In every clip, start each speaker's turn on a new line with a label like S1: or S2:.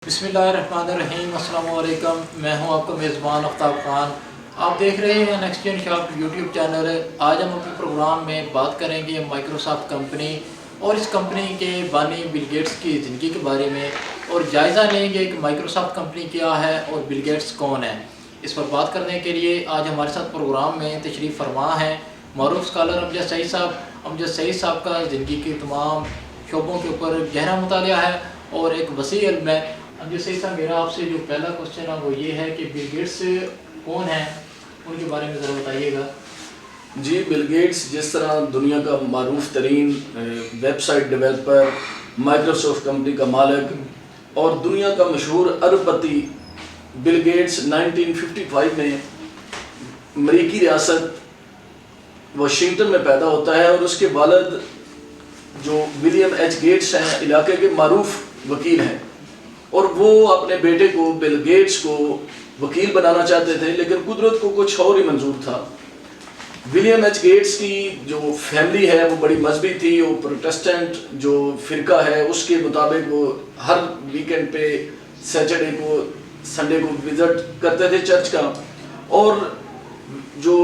S1: بسم اللہ الرحمن الرحیم، السلام علیکم۔ میں ہوں آپ کا میزبان آفتاب خان۔ آپ دیکھ رہے ہیں نیکسٹ جن شاپ یوٹیوب چینل۔ آج ہم اپنے پروگرام میں بات کریں گے مائکروسافٹ کمپنی اور اس کمپنی کے بانی بل گیٹس کی زندگی کے بارے میں، اور جائزہ لیں گے کہ مائکروسافٹ کمپنی کیا ہے اور بل گیٹس کون ہے۔ اس پر بات کرنے کے لیے آج ہمارے ساتھ پروگرام میں تشریف فرما ہیں معروف اسکالر امجد سعید صاحب۔ امجد سعید صاحب کا زندگی کے تمام شعبوں کے اوپر گہرا مطالعہ ہے اور ایک وسیع علم ہے۔ امجد سعید صاحب، میرا آپ سے جو پہلا کوشچن ہے وہ یہ ہے کہ بل گیٹس کون ہیں، ان کے بارے میں ذرا بتائیے گا۔
S2: جی، بل گیٹس جس طرح دنیا کا معروف ترین website developer, Microsoft company کا مالک اور دنیا کا مشہور ارب پتی بل گیٹس 1955 میں امریکی ریاست واشنگٹن میں پیدا ہوتا ہے، اور اس کے والد جو ولیم ایچ گیٹس ہیں علاقے کے معروف وکیل ہیں، اور وہ اپنے بیٹے کو بل گیٹس کو وکیل بنانا چاہتے تھے، لیکن قدرت کو کچھ اور ہی منظور تھا۔ ولیم ایچ گیٹس کی جو فیملی ہے وہ بڑی مذہبی تھی، وہ پروٹسٹنٹ جو فرقہ ہے اس کے مطابق وہ ہر ویکنڈ پہ سیٹرڈے کو سنڈے کو وزٹ کرتے تھے چرچ کا، اور جو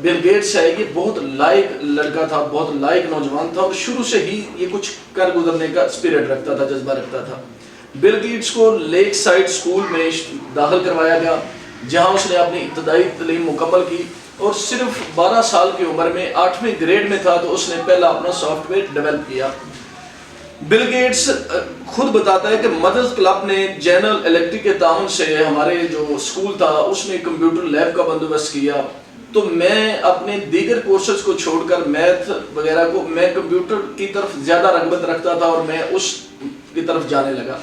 S2: بل گیٹس ہے یہ بہت لائق لڑکا تھا، بہت لائق نوجوان تھا، اور شروع سے ہی یہ کچھ کر گزرنے کا اسپرٹ رکھتا تھا، جذبہ رکھتا تھا۔ بل گیٹس کو لیک سائڈ اسکول میں داخل کروایا گیا، جہاں اس نے اپنی ابتدائی تعلیم مکمل کی، اور صرف 12 سال کی عمر میں 8ویں گریڈ میں تھا تو اس نے پہلا اپنا سافٹ ویئر ڈیولپ کیا۔ بل گیٹس خود بتاتا ہے کہ مدرس کلب نے جنرل الیکٹرک کے تعاون سے ہمارے جو اسکول تھا اس میں کمپیوٹر لیب کا بندوبست کیا، تو میں اپنے دیگر کورسز کو چھوڑ کر میتھ وغیرہ کو، میں کمپیوٹر کی طرف زیادہ رغبت رکھتا تھا اور میں اس کی طرف جانے لگا،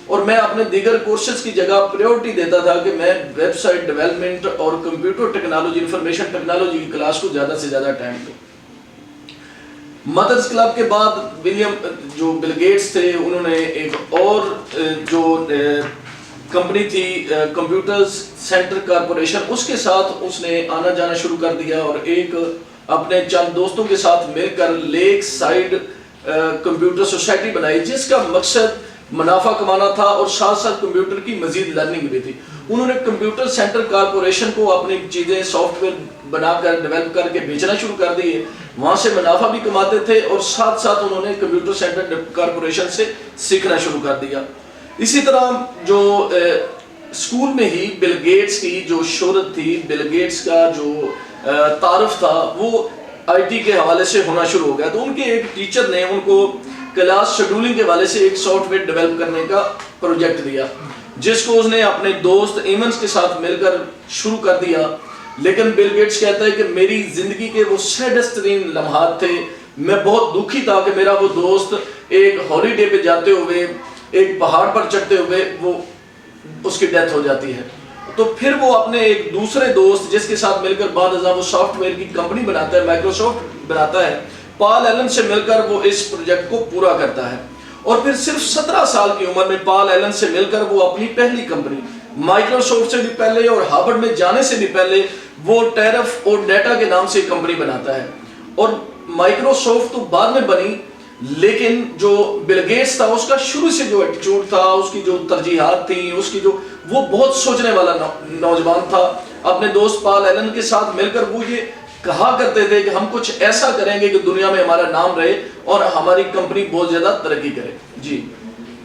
S2: اور میں اپنے دیگر کورسز کی جگہ پریورٹی دیتا تھا کہ میں ویب سائٹ ڈیولپمنٹ اور کمپیوٹر ٹیکنالوجی، انفارمیشن ٹیکنالوجی کی کلاس کو زیادہ سے زیادہ ٹائم دوں۔ مدرس کلب کے بعد ولیم جو بل گیٹس تھے انہوں نے ایک اور جو کمپنی تھی کمپیوٹر سینٹر کارپوریشن، اس کے ساتھ اس نے آنا جانا شروع کر دیا، اور ایک اپنے چند دوستوں کے ساتھ مل کر لیک سائڈ کمپیوٹر سوسائٹی بنائی، جس کا مقصد منافع کمانا تھا اور ساتھ ساتھ کمپیوٹر کی مزید لرننگ بھی تھی۔ انہوں نے کمپیوٹر سینٹر کارپوریشن کو اپنی چیزیں سافٹ ویئر بنا کر ڈیولپ کر کے بیچنا شروع کر دیے، وہاں سے منافع بھی کماتے تھے، اور ساتھ ساتھ انہوں نے کمپیوٹر سینٹر کارپوریشن سے سیکھنا شروع کر دیا۔ اسی طرح جو اسکول میں ہی بل گیٹس کی جو شہرت تھی، بل گیٹس کا جو تعارف تھا وہ آئی ٹی کے حوالے سے ہونا شروع ہو گیا، تو ان کے ایک ٹیچر نے ان کو کلاس شیڈولنگ کے حوالے سے ایک سافٹ ویئر ڈیولپ کرنے کا پروجیکٹ دیا، جس کو اس نے اپنے دوست ایمنز کے ساتھ مل کر شروع کر دیا۔ لیکن بل گیٹس کہتا ہے کہ میری زندگی کے وہ سیڈسٹ ترین لمحات تھے، میں بہت دکھی تھا کہ میرا وہ دوست ایک ہالیڈے پہ جاتے ہوئے، ایک پہاڑ پر چڑھتے ہوئے وہ اس کی ڈیتھ ہو جاتی ہے۔ تو پھر وہ اپنے ایک دوسرے دوست جس کے ساتھ مل کر بعد ازاں وہ سافٹ ویئر کی کمپنی بناتا ہے، مائکروسافٹ بناتا ہے، پال ایلن سے مل کر وہ اس پروجیکٹ کو پورا کرتا ہے، اور پھر صرف 17 سال کی عمر میں پال ایلن سے مل کر وہ اپنی پہلی کمپنی، مائکروسافٹ سے بھی پہلے اور ہارورڈ میں جانے سے بھی پہلے، وہ ٹیرف اور ڈیٹا کے نام سے کمپنی بناتا ہے۔ اور مائکروسافٹ تو بعد میں بنی، لیکن جو بل گیٹس تھا اس کا شروع سے جو ایٹیٹیوڈ تھا، اس کی جو ترجیحات تھیں، اس کی جو وہ بہت سوچنے والا نوجوان تھا۔ اپنے دوست پال ایلن کے ساتھ مل کر وہ یہ کہا کرتے تھے کہ ہم کچھ ایسا کریں گے کہ دنیا میں ہمارا نام رہے اور ہماری کمپنی بہت زیادہ ترقی کرے۔ جی،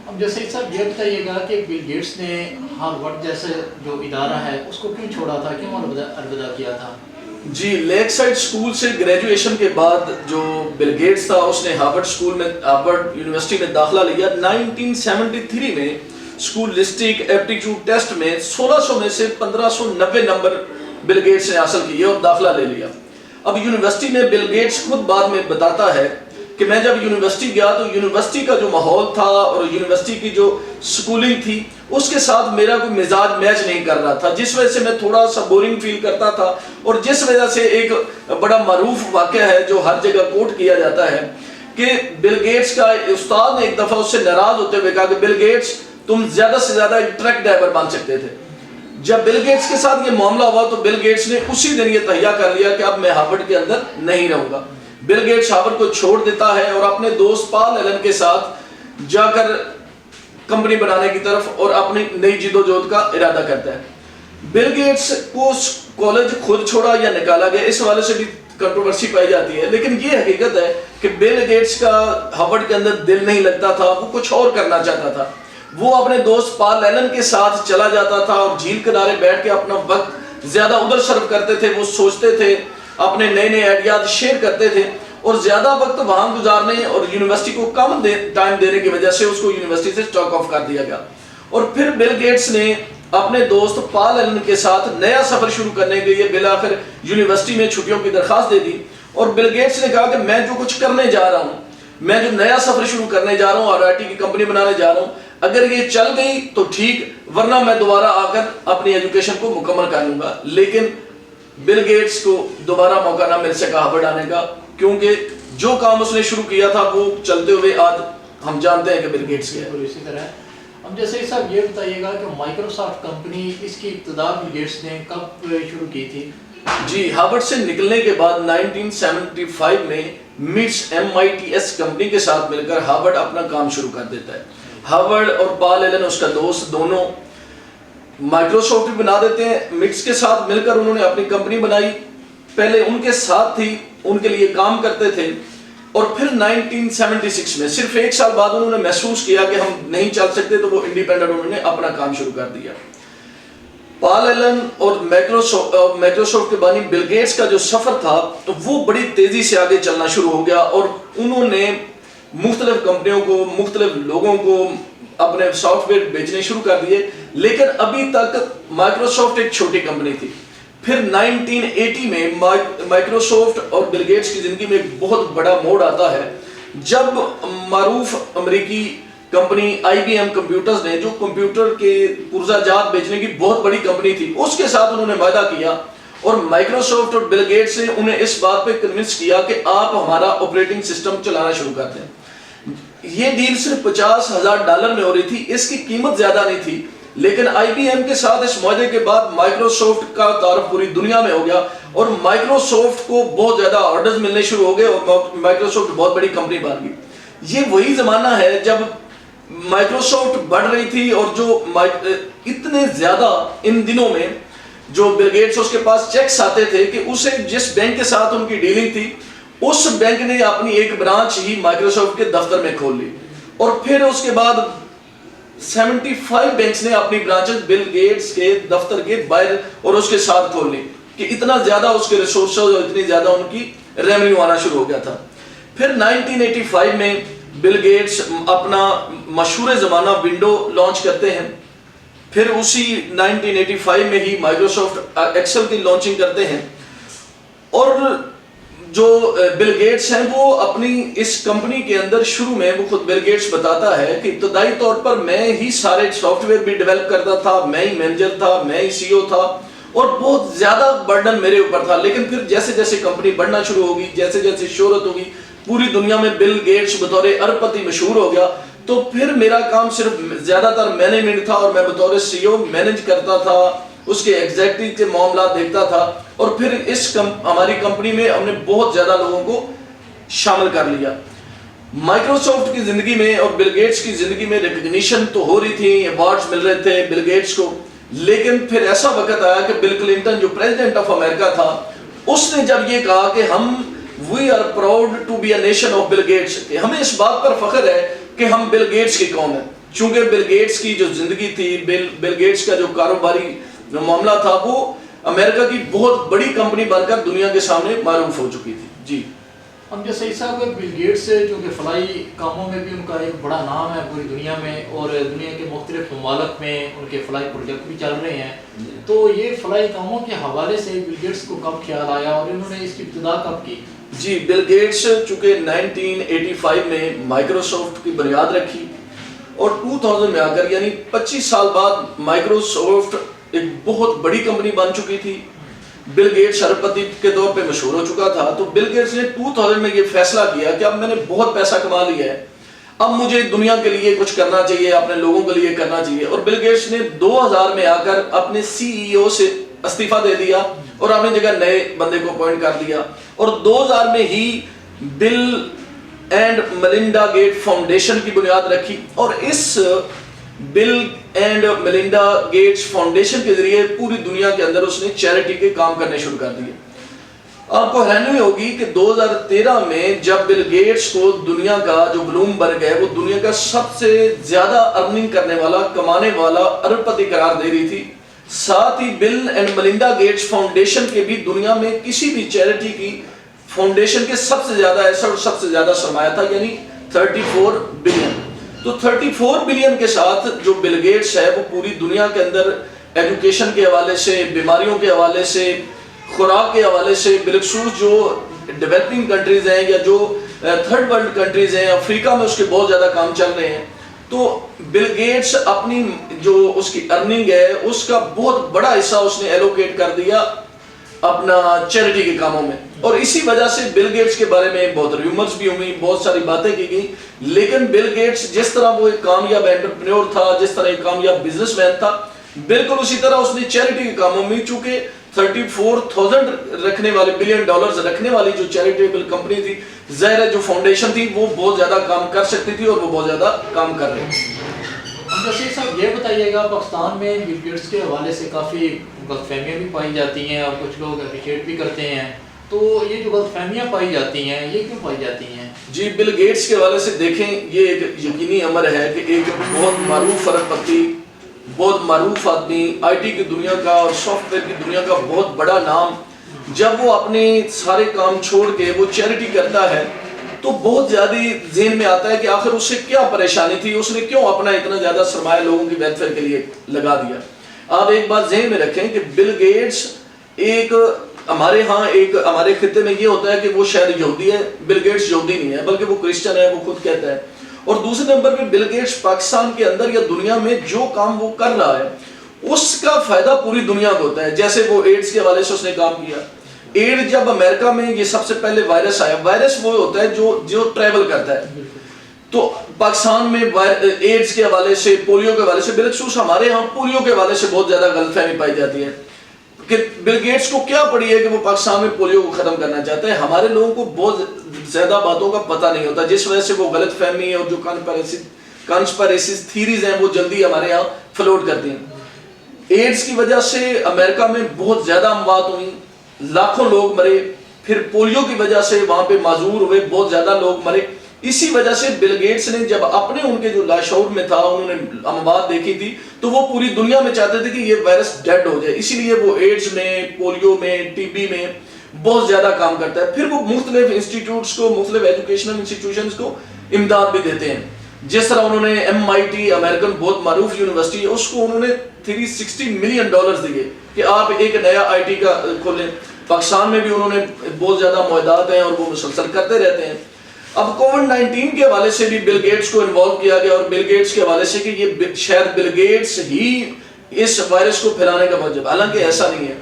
S1: اب جیسے صاحب یہ بتائیے گا کہ بل گیٹس نے ہارورڈ جیسے جو ادارہ ہے اس کو کیوں چھوڑا تھا، کیوں الوداع کیا تھا؟
S2: جی، لیک سائڈ اسکول سے گریجویشن کے بعد جو بل گیٹس تھا اس نے ہارورڈ یونیورسٹی میں داخلہ لیا۔ 1973 میں اسکولسٹک ایپٹیٹیوڈ ٹیسٹ میں 1600 میں سے 1590 نمبر بل گیٹس نے حاصل کیے اور داخلہ لے لیا۔ اب یونیورسٹی میں بل گیٹس خود بعد میں بتاتا ہے کہ میں جب یونیورسٹی گیا تو یونیورسٹی کا جو ماحول تھا اور یونیورسٹی کی جو سکولنگ تھی اس کے ساتھ میرا کوئی مزاج میچ نہیں کر رہا تھا، جس وجہ سے میں تھوڑا سا بورنگ فیل کرتا تھا، اور جس وجہ سے ایک بڑا معروف واقعہ ہے جو ہر جگہ کوٹ کیا جاتا ہے کہ بل گیٹس کا استاد نے ایک دفعہ اس سے ناراض ہوتے ہوئے کہا کہ بل گیٹس تم زیادہ سے زیادہ ایک ٹرک ڈرائیور بن سکتے تھے۔ جب بل گیٹس کے ساتھ یہ معاملہ ہوا تو بل گیٹس نے اسی دن یہ تہیہ کر لیا کہ اب میں ہارورڈ کے اندر نہیں رہوں گا۔ بل گیٹس ہارورڈ کو چھوڑ دیتا ہے اور اپنے دوست پال ایلن کے ساتھ جا کر کمپنی بنانے کی طرف اور اپنی نئی جدوجہد کا ارادہ کرتا ہے. بل گیٹس کو کالج خود چھوڑا یا نکالا گیا، اس حوالے سے بھی کنٹروورسی پائی جاتی ہے، لیکن یہ حقیقت ہے کہ بل گیٹس کا ہارورڈ کے اندر دل نہیں لگتا تھا، وہ کچھ اور کرنا چاہتا تھا. وہ اپنے دوست پال ایلن کے ساتھ چلا جاتا تھا اور جھیل کنارے بیٹھ کے اپنا وقت زیادہ ادھر صرف کرتے تھے. وہ سوچتے تھے، اپنے نئے نئے آئیڈیاز شیئر کرتے تھے اور زیادہ وقت وہاں گزارنے اور یونیورسٹی کو کم ٹائم دینے کی وجہ سے اس کو یونیورسٹی سے اسٹاک آف کر دیا گیا. اور پھر بل گیٹس نے اپنے دوست پال ایلن کے ساتھ نیا سفر شروع کرنے کے لیے بالآخر یونیورسٹی میں چھٹیوں کی درخواست دے دی. اور بل گیٹس نے کہا کہ میں جو کچھ کرنے جا رہا ہوں، میں جو نیا سفر شروع کرنے جا رہا ہوں اور RIT کی کمپنی بنانے جا رہا ہوں، اگر یہ چل گئی تو ٹھیک، ورنہ میں دوبارہ آ کر اپنی ایجوکیشن کو مکمل کر لوں گا. لیکن بل گیٹس کو دوبارہ موقع نہ مل سکا ہارورڈ آنے کا، کیونکہ جو کام اس نے شروع کیا تھا وہ چلتے ہوئے آج ہم جانتے ہیں کہ بل گیٹس کیا ہے.
S1: اسی طرح اب جیسے صاحب یہ بتائیے گا کہ مائکروسافٹ کمپنی اس کی ابتدا بل گیٹس نے کب شروع کی تھی؟
S2: جی، ہارورڈ سے نکلنے کے بعد 1975 میں MITS کمپنی کے ساتھ مل کر ہارورڈ اپنا کام شروع کر دیتا ہے. ہارورڈ اور پال ایلن اس کا دوست دونوں مائکروسافٹ بنا دیتے ہیں. MITS کے ساتھ مل کر انہوں نے اپنی کمپنی بنائی. پہلے ان کے ساتھ تھی، ان کے لیے کام کرتے تھے، اور پھر 1976 میں صرف 1 سال بعد انہوں نے محسوس کیا کہ ہم نہیں چل سکتے، تو وہ انڈیپینڈنٹ انہوں نے اپنا کام شروع کر دیا. پال ایلن اور مائکروسافٹ کے بانی بل گیٹس کا جو سفر تھا تو وہ بڑی تیزی سے آگے چلنا شروع ہو گیا، اور انہوں نے مختلف کمپنیوں کو، مختلف لوگوں کو اپنے سافٹ ویئر بیچنے شروع کر دیے. لیکن ابھی تک مائکروسافٹ ایک چھوٹی کمپنی تھی. پھر 1980 میں مائکروسافٹ اور بل گیٹس کی زندگی میں ایک بہت بڑا موڑ آتا ہے، جب معروف امریکی کمپنی IBM کمپیوٹرز نے، جو کمپیوٹر کے پرزہ جات بیچنے کی بہت بڑی کمپنی تھی، اس کے ساتھ انہوں نے وعدہ کیا، اور مائکروسافٹ اور بل گیٹس نے انہیں اس بات پہ کنونس کیا کہ آپ ہمارا آپریٹنگ سسٹم چلانا شروع کر دیں. یہ ڈیل صرف $50,000 میں ہو رہی تھی، اس کی قیمت زیادہ نہیں تھی، لیکن IBM کے ساتھ اس معاہدے کے بعد مائکروسافٹ کا تعارف پوری دنیا میں ہو گیا، اور مائکروسافٹ کو بہت زیادہ آرڈرز ملنے شروع ہو گئے، اور مائکروسافٹ بہت بڑی کمپنی بن گئی. یہ وہی زمانہ ہے جب مائکروسافٹ بڑھ رہی تھی، اور جو اتنے زیادہ ان دنوں میں جو بل گیٹس اس کے پاس چیکس آتے تھے کہ اسے جس بینک کے ساتھ ان کی ڈیلنگ تھی، اس بینک نے اپنی ایک برانچ ہی مائکروسافٹ کے دفتر میں کھول لی، اور پھر اس کے بعد 75 بینکس نے اپنی برانچز بل گیٹس کے دفتر کے باہر اور اس کے ساتھ کھول لی، کہ اتنا زیادہ اس کے ریسورسز اور اتنی زیادہ ان کی ریونیو آنا شروع ہو گیا تھا. پھر 1985 میں بل گیٹس اپنا مشہور زمانہ ونڈو لانچ کرتے ہیں. پھر اسی 1985 میں ہی مائکروسافٹ ایکسل کی لانچنگ کرتے ہیں. اور جو بل گیٹس ہیں وہ اپنی اس کمپنی کے اندر شروع میں، وہ خود بل گیٹس بتاتا ہے کہ ابتدائی طور پر میں ہی سارے سافٹ ویئر بھی ڈیولپ کرتا تھا، میں ہی مینیجر تھا، میں ہی CEO تھا، اور بہت زیادہ برڈن میرے اوپر تھا. لیکن پھر جیسے جیسے کمپنی بڑھنا شروع ہوگی، جیسے جیسے شہرت ہوگی، پوری دنیا میں بل گیٹس بطور ارب پتی مشہور ہو گیا، تو پھر میرا کام صرف زیادہ تر مینجمنٹ تھا، اور میں بطور CEO مینیج کرتا تھا، اس کے ایگزیکٹو کے معاملات دیکھتا تھا. اور پھر ہماری کمپنی میں ہم نے بہت زیادہ لوگوں کو شامل کر لیا. مائکروسافٹ کی زندگی میں اور بل گیٹس کی زندگی میں ریکگنیشن تو ہو رہی تھی، ایوارڈز مل رہے تھے بل گیٹس کو، لیکن پھر ایسا وقت آیا کہ بل کلنٹن جو پریزیڈنٹ آف امریکہ تھا، اس نے جب یہ کہا کہ we are proud to be a nation of Bill Gates، کہ ہمیں اس بات پر فخر ہے کہ ہم بل گیٹس کی قوم ہیں. چونکہ بل گیٹس کی جو زندگی تھی، بل گیٹس کا جو کاروباری معاملہ تھا، وہ امریکہ کی بہت بڑی کمپنی بن کر دنیا کے سامنے معروف ہو چکی تھی. جی
S1: ہم جیسے صاحب بل گیٹس جو کہ فلائی کاموں میں بھی ان کا ایک بڑا نام ہے پوری دنیا میں، اور دنیا کے مختلف ممالک میں ان کے فلائی پروجیکٹ بھی چل رہے ہیں، تو یہ فلائی کاموں کے حوالے سے بل گیٹس کو کب خیال آیا اور انہوں نے اس کی ابتدا کب کی؟
S2: جی، بل گیٹس چونکہ 1985 میں مائکروسافٹ کی بنیاد رکھی، اور 2000 میں آ کر یعنی 25 سال بعد مائکروسافٹ ایک بہت بڑی کمپنی بن چکی تھی. بل گیٹس ارب پتی کے طور پہ مشہور ہو چکا تھا. تو بل گیٹس نے 2000 میں یہ فیصلہ کیا کہ اب میں نے بہت پیسہ کما لیا ہے، اب مجھے دنیا کے لیے کچھ کرنا چاہیے، اپنے لوگوں کے لیے کرنا چاہیے. اور بل گیٹس نے 2000 میں آ کر اپنے CEO سے استعفیٰ دے دیا اور اپنی جگہ نئے بندے کو اپوائنٹ کر دیا. اور 2000 میں ہی بل اینڈ ملنڈا گیٹ فاؤنڈیشن کی بنیاد رکھی. اور اس بل اینڈ میلنڈا گیٹس فاؤنڈیشن کے ذریعے پوری دنیا کے اندر اس نے چیریٹی کے کام کرنے شروع کر دیے. آپ کو حیرانی ہوگی کہ 2013 میں جب بل گیٹس کو دنیا کا جو بلومبرگ ہے وہ دنیا کا سب سے زیادہ ارننگ کرنے والا, کمانے والا ارب پتی قرار دے رہی تھی, ساتھ ہی بل اینڈ میلنڈا گیٹس فاؤنڈیشن کے بھی دنیا میں کسی بھی چیریٹی کی فاؤنڈیشن کے سب سے زیادہ ایسا اور سب سے زیادہ سرمایہ تھا, یعنی 34 بلین. تو 34 بلین کے ساتھ جو بل گیٹس ہے وہ پوری دنیا کے اندر ایجوکیشن کے حوالے سے, بیماریوں کے حوالے سے, خوراک کے حوالے سے, بالخصوص جو ڈیولپنگ کنٹریز ہیں یا جو تھرڈ ورلڈ کنٹریز ہیں, افریقہ میں اس کے بہت زیادہ کام چل رہے ہیں. تو بل گیٹس اپنی جو اس کی ارننگ ہے اس کا بہت بڑا حصہ اس نے ایلوکیٹ کر دیا اپنا چیریٹی کے کاموں میں. اور اسی وجہ سے بل گیٹس کے بارے میں بہت ریومرز بھی ہوئی, بہت ساری باتیں کی گئی, لیکن بل گیٹس جس طرح وہ ایک کامیاب انٹرپرینور تھا, جس طرح ایک کامیاب بزنس مین تھا, بالکل اسی طرح اس نے چیریٹی کے کاموں میں, چونکہ 34,000 رکھنے والے بلین ڈالرز رکھنے والی جو چیریٹیبل کمپنی تھی, ظاہر ہے جو فاؤنڈیشن تھی وہ بہت زیادہ کام کر سکتی تھی اور وہ بہت زیادہ کام کر رہے ہیں.
S1: بشیر صاحب یہ بتائیے گا, پاکستان میں بل گیٹس کے حوالے سے کافی غلط فہمیاں بھی پائی جاتی ہیں اور کچھ لوگ اپریشیٹ بھی کرتے ہیں, تو یہ جو غلط فہمیاں پائی جاتی ہیں یہ کیوں پائی جاتی ہیں؟
S2: جی, بل گیٹس کے حوالے سے دیکھیں, یہ ایک یقینی امر ہے کہ ایک بہت معروف ارب پتی, بہت معروف آدمی, آئی ٹی کی دنیا کا اور سافٹ ویئر کی دنیا کا بہت بڑا نام, جب وہ اپنے سارے کام چھوڑ کے وہ چیریٹی کرتا ہے تو بہت زیادہ ذہن میں آتا ہے کہ آخر اس سے کیا پریشانی تھی, اس نے کیوں اپنا اتنا زیادہ سرمایہ لوگوں کی ویلفیئر کے لیے لگا دیا. آپ ایک بات ذہن میں رکھیں کہ بل گیٹس ایک ہمارے ہاں ایک ہمارے خطے میں یہ ہوتا ہے کہ وہ شاید یہودی ہے, بل گیٹس یہودی نہیں ہے بلکہ وہ کرسچن ہے, وہ خود کہتا ہے. اور دوسرے نمبر پہ بل گیٹس پاکستان کے اندر یا دنیا میں جو کام وہ کر رہا ہے اس کا فائدہ پوری دنیا کو ہوتا ہے. جیسے وہ ایڈز کے حوالے سے اس نے کام کیا, ایڈ جب امریکہ میں یہ سب سے پہلے وائرس آیا, وائرس وہ ہوتا ہے جو ٹریول کرتا ہے, تو پاکستان میں ایڈز کے حوالے سے, پولیو کے حوالے سے, بالخصوص ہمارے ہاں پولیو کے حوالے سے بہت زیادہ غلط فہمی پائی جاتی ہے کہ بل گیٹس کو کیا پڑی ہے کہ وہ پاکستان میں پولیو کو ختم کرنا چاہتا ہے. ہمارے لوگوں کو بہت زیادہ باتوں کا پتہ نہیں ہوتا, جس وجہ سے وہ غلط فہمی اور جو کانسپیریسیز تھیریز ہیں وہ جلدی ہمارے یہاں فلوٹ کرتی ہیں. ایڈز کی وجہ سے امریکہ میں بہت زیادہ اموات ہوئی, لاکھوں لوگ مرے, پھر پولیو کی وجہ سے وہاں پہ معذور ہوئے, بہت زیادہ لوگ مرے. اسی وجہ سے بل گیٹس نے جب اپنے ان کے جو لاشعور میں تھا انہوں نے اموات دیکھی تھی تو وہ پوری دنیا میں چاہتے تھے کہ یہ وائرس ڈیڈ ہو جائے, اسی لیے وہ ایڈز میں, پولیو میں, ٹی بی میں بہت زیادہ کام کرتا ہے. پھر وہ مختلف انسٹیٹیوٹس کو, مختلف ایجوکیشنل انسٹیٹیوشنز کو امداد بھی دیتے ہیں. جس طرح انہوں نے MIT امریکن بہت معروف یونیورسٹی ہے, اس کو انہوں نے $360 ملین دیے کہ آپ ایک نیا IT کا کھولیں. پاکستان میں بھی انہوں نے بہت زیادہ معاہدات ہیں اور وہ مسلسل کرتے رہتے ہیں. اب کووڈ-19 کے حوالے سے بھی بل گیٹس کو انوالو کیا گیا, اور بل گیٹس کے حوالے سے کہ یہ شاید بل گیٹس ہی اس وائرس کو پھیلانے کا موجب, حالانکہ ایسا نہیں ہے.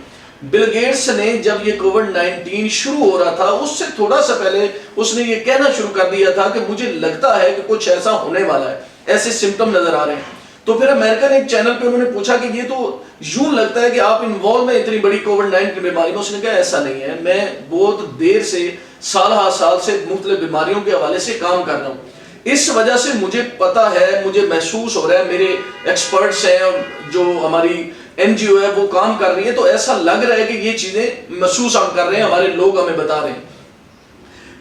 S2: بل گیٹس نے جب یہ کووڈ-19 شروع ہو رہا تھا اس سے تھوڑا سا پہلے اس نے یہ کہنا شروع کر دیا تھا کہ مجھے لگتا ہے کہ کچھ ایسا ہونے والا ہے, ایسے سمٹم نظر آ رہے ہیں. تو پھر امریکن ایک چینل پہ انہوں نے پوچھا کہ یہ تو یوں لگتا ہے کہ آپ انوالو میں اتنی بڑی کووڈ-19 کی بیماری میں. اس نے کہا ایسا نہیں ہے, میں بہت دیر سے, سال ہا سال سے مختلف بیماریوں کے حوالے سے کام کر رہا ہوں, اس وجہ سے مجھے پتا ہے, مجھے محسوس ہو رہا ہے, میرے ایکسپرٹس ہیں جو ہماری NGO ہے وہ کام کر رہی ہے, تو ایسا لگ رہا ہے کہ یہ چیزیں محسوس ہم کر رہے ہیں, ہمارے لوگ ہمیں بتا رہے ہیں.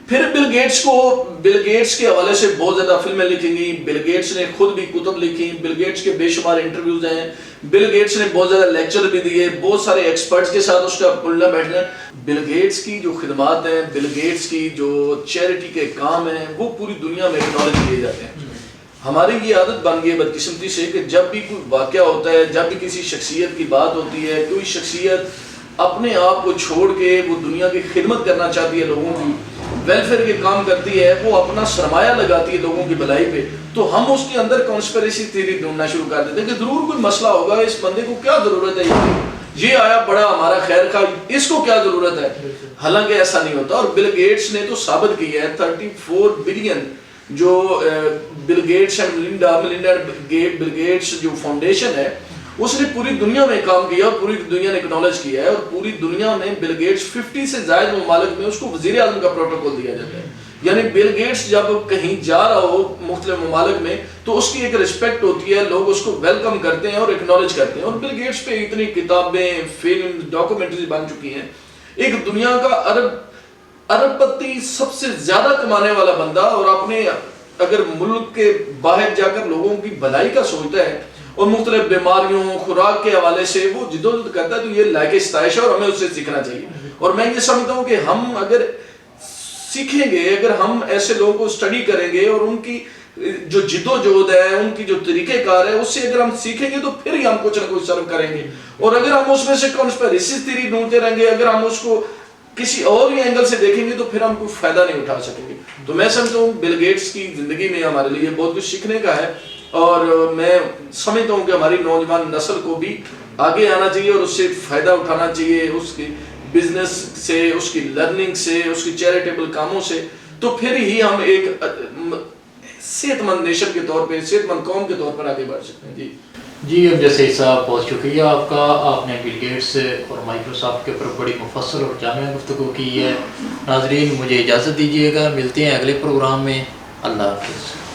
S2: پھر بل گیٹس کے حوالے سے بہت زیادہ فلمیں لکھی گئی, بل گیٹس نے خود بھی کتب لکھی, بل گیٹس کے بے شمار انٹرویوز ہیں, بل گیٹس نے بہت زیادہ لیکچر بھی دیے, بہت سارے ایکسپرٹس کے ساتھ اس کا اٹھنا بیٹھنا. بل گیٹس کی جو خدمات ہیں, بل گیٹس کی جو چیریٹی کے کام ہیں وہ پوری دنیا میں اکنالج کیے جاتے ہیں. ہماری یہ عادت بن گئی ہے بدقسمتی سے کہ جب بھی کوئی واقعہ ہوتا ہے, جب بھی کسی شخصیت کی بات ہوتی ہے, کوئی شخصیت اپنے آپ کو چھوڑ کے وہ دنیا کی خدمت کرنا چاہتی ہے, لوگوں کی ویلفیئر کے کام کرتی ہے, وہ اپنا سرمایہ لگاتی ہے لوگوں کی بھلائی پہ, تو ہم اس کے اندر کانسپیریسی تھیوری ڈھونڈنا شروع کر دیتے ہیں کہ ضرور کوئی مسئلہ ہوگا, اس بندے کو کیا ضرورت ہے, یہ آیا بڑا ہمارا خیر خواہ, اس کو کیا ضرورت ہے. حالانکہ ایسا نہیں ہوتا. اور بل گیٹس نے تو ثابت کیا ہے 34 بلین جو Bill Gates and Melinda Bill Gates جو فاؤنڈیشن ہے اس نے پوری دنیا میں کام کیا, اور پوری دنیا نے اکنالج کیا ہے, اور پوری دنیا میں بل گیٹس 50 سے زائد ممالک میں اس کو وزیر اعظم کا پروٹوکول دیا جاتا ہے. یعنی بل گیٹس جب کہیں جا رہا ہو مختلف ممالک میں تو اس کی ایک رسپیکٹ ہوتی ہے, لوگ اس کو ویلکم کرتے ہیں اور اکنالج کرتے ہیں. اور بل گیٹس پہ اتنی کتابیں, فلم, ڈاکومنٹریز بن چکی ہیں. ایک دنیا کا ارب پتی سب سے زیادہ کمانے والا بندہ, اور اپنے اگر ملک کے باہر جا کر لوگوں کی بھلائی کا سوچتا ہے اور مختلف بیماریوں, خوراک کے حوالے سے وہ جدوجہد کرتا ہے, تو یہ لائق ستائش ہے اور ہمیں اس سے سیکھنا چاہیے. اور میں یہ سمجھتا ہوں کہ ہم اگر سیکھیں گے, اگر ہم ایسے لوگوں کو اسٹڈی کریں گے اور ان کی جو جدوجہد ہے, ان کی جو طریقہ کار ہے, اس سے اگر ہم سیکھیں گے تو پھر ہی ہم کچھ نہ کچھ سرو کریں گے. اور اگر ہم اس میں سے کنسپیریسی تھیوری ڈھونڈتے رہیں گے, اگر ہم اس کو کسی اور ہی اینگل سے دیکھیں گے تو پھر ہم کوئی فائدہ نہیں اٹھا سکیں گے. تو میں سمجھتا ہوں بل گیٹس کی زندگی میں ہمارے لیے بہت کچھ سیکھنے کا ہے, اور میں سمجھتا ہوں کہ ہماری نوجوان نسل کو بھی آگے آنا چاہیے اور اس سے فائدہ اٹھانا چاہیے, اس کی بزنس سے, اس کی لرننگ سے, اس کی چیریٹیبل کاموں سے. تو پھر ہی ہم ایک صحت مند نیشن کے طور پہ, صحت مند قوم کے طور پر آگے بڑھ سکتے ہیں.
S1: جی اب جیسے صاحب بہت شکریہ آپ کا, آپ نے بل گیٹس اور مائیکروسافٹ کے اوپر بڑی مفصل اور جامع گفتگو کی ہے. ناظرین مجھے اجازت دیجیے گا, ملتے ہیں اگلے پروگرام میں. اللہ حافظ.